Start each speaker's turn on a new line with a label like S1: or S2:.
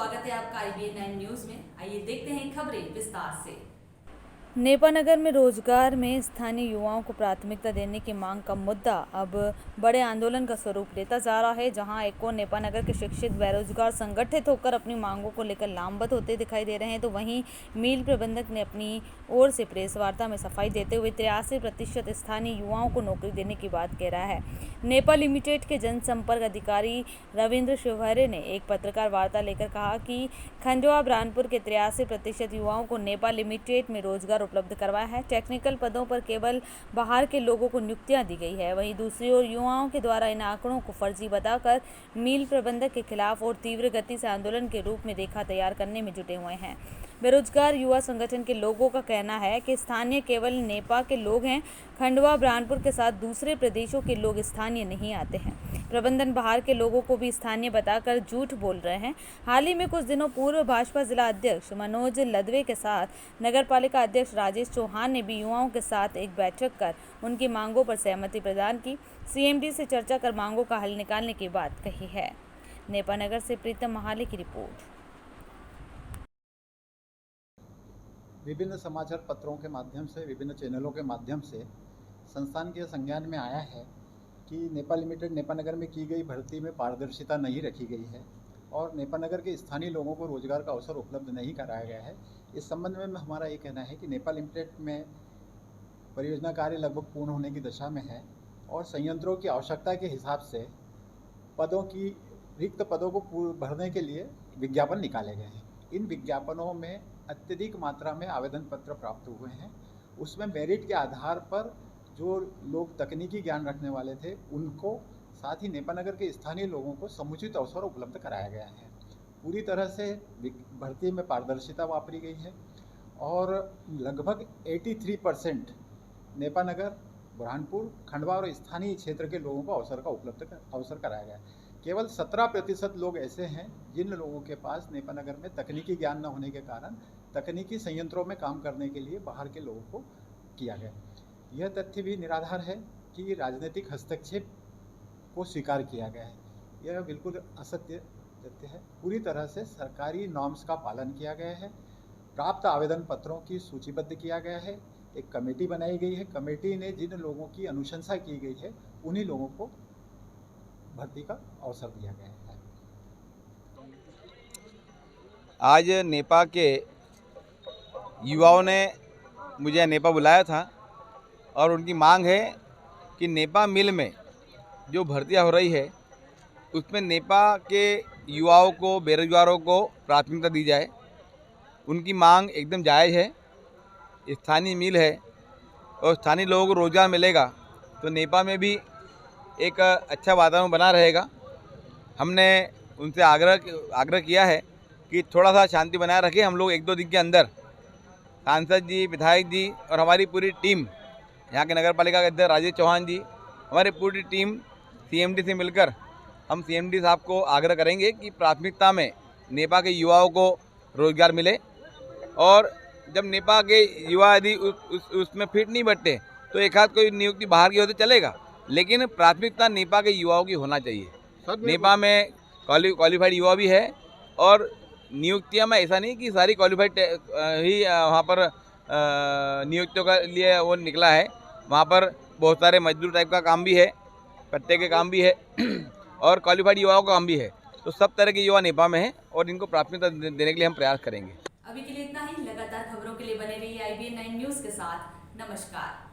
S1: स्वागत है आपका IBN 9 न्यूज में। आइए देखते हैं खबरें विस्तार से।
S2: नेपानगर में रोजगार में स्थानीय युवाओं को प्राथमिकता देने की मांग का मुद्दा अब बड़े आंदोलन का स्वरूप लेता जा रहा है। जहां एक ओर नेपानगर के शिक्षित बेरोजगार संगठित होकर अपनी मांगों को लेकर लामबंद होते दिखाई दे रहे हैं, तो वहीं मिल प्रबंधक ने अपनी ओर से प्रेस वार्ता में सफाई देते हुए 83% स्थानीय युवाओं को नौकरी देने की बात कह रहा है। नेपा लिमिटेड के जनसंपर्क अधिकारी रविंद्र शिवहरे ने एक पत्रकार वार्ता लेकर कहा कि खंडवा ब्राह्मणपुर के 83% युवाओं को नेपा लिमिटेड में रोजगार उपलब्ध करवाया है। टेक्निकल पदों पर केवल बाहर के लोगों को नियुक्तियां दी गई है। वहीं दूसरी ओर युवाओं के द्वारा इन आंकड़ों को फर्जी बताकर मिल प्रबंधक के खिलाफ और तीव्र गति से आंदोलन के रूप में रेखा तैयार करने में जुटे हुए हैं। बेरोजगार युवा संगठन के लोगों का कहना है कि स्थानीय केवल नेपा के लोग हैं। खंडवा ब्राह्मणपुर के साथ दूसरे प्रदेशों के लोग स्थानीय नहीं आते हैं। प्रबंधन बाहर के लोगों को भी स्थानीय बताकर झूठ बोल रहे हैं। हाल ही में कुछ दिनों पूर्व भाजपा जिला अध्यक्ष मनोज लदवे के साथ नगरपालिका अध्यक्ष राजेश चौहान ने भी युवाओं के साथ एक बैठक कर उनकी मांगों पर सहमति प्रदान की। CMD से चर्चा कर मांगों का हल निकालने की बात कही है। नेपानगर से प्रीतम महाले की रिपोर्ट।
S3: विभिन्न समाचार पत्रों के माध्यम से, विभिन्न चैनलों के माध्यम से संस्थान के संज्ञान में आया है कि नेपा लिमिटेड नेपानगर में की गई भर्ती में पारदर्शिता नहीं रखी गई है और नेपानगर के स्थानीय लोगों को रोजगार का अवसर उपलब्ध नहीं कराया गया है। इस संबंध में हमारा ये कहना है कि नेपा लिमिटेड में परियोजना कार्य लगभग पूर्ण होने की दशा में है और संयंत्रों की आवश्यकता के हिसाब से रिक्त पदों को भरने के लिए विज्ञापन निकाले गए हैं। इन विज्ञापनों में अत्यधिक मात्रा में आवेदन पत्र प्राप्त हुए हैं। उसमें मेरिट के आधार पर जो लोग तकनीकी ज्ञान रखने वाले थे उनको, साथ ही नेपानगर के स्थानीय लोगों को समुचित अवसर उपलब्ध कराया गया है। पूरी तरह से भर्ती में पारदर्शिता वापरी गई है और लगभग 83% नेपानगर, बुरहानपुर, खंडवा और स्थानीय क्षेत्र के लोगों को अवसर कराया गया है। केवल 17% लोग ऐसे हैं जिन लोगों के पास नेपानगर में तकनीकी ज्ञान न होने के कारण तकनीकी संयंत्रों में काम करने के लिए बाहर के लोगों को किया गया। यह तथ्य भी निराधार है कि राजनीतिक हस्तक्षेप को स्वीकार किया गया है। यह बिल्कुल असत्य तथ्य है। पूरी तरह से सरकारी नॉर्म्स का पालन किया गया है। प्राप्त आवेदन पत्रों की सूचीबद्ध किया गया है। एक कमेटी बनाई गई है। कमेटी ने जिन लोगों की अनुशंसा की गई है उन्हीं लोगों को भर्ती का अवसर दिया गया है।
S4: आज नेपा के युवाओं ने मुझे नेपा बुलाया था और उनकी मांग है कि नेपा मिल में जो भर्तियां हो रही है उसमें नेपा के युवाओं को, बेरोजगारों को प्राथमिकता दी जाए। उनकी मांग एकदम जायज़ है। स्थानीय मिल है और स्थानीय लोगों को रोज़गार मिलेगा तो नेपा में भी एक अच्छा वातावरण बना रहेगा। हमने उनसे आग्रह किया है कि थोड़ा सा शांति बनाए रखें। हम लोग 1-2 दिन के अंदर सांसद जी, विधायक जी और हमारी पूरी टीम, यहाँ के नगर पालिका के अध्यक्ष राजेश चौहान जी, हमारी पूरी टीम CMD से मिलकर हम CMD साहब को आग्रह करेंगे कि प्राथमिकता में नेपा के युवाओं को रोज़गार मिले और जब नेपा के युवा यदि उसमें फिट नहीं बैठते तो एक आध कोई नियुक्ति बाहर की होते चलेगा, लेकिन प्राथमिकता नेपा के युवाओं की होना चाहिए। नेपा में क्वालिफाइड युवा भी है और नियुक्तियां में ऐसा नहीं कि सारी क्वालिफाइड ही वहाँ पर नियुक्तियों के लिए वो निकला है। वहाँ पर बहुत सारे मजदूर टाइप का काम भी है, पट्टे के काम भी है और क्वालिफाइड युवाओं का काम भी है। तो सब तरह के युवा नेपा में हैं और इनको प्राथमिकता देने के लिए हम प्रयास करेंगे।
S1: अभी के लिए इतना ही। लगातार खबरों के लिए बने रहिए IBN 9 न्यूज के साथ। नमस्कार।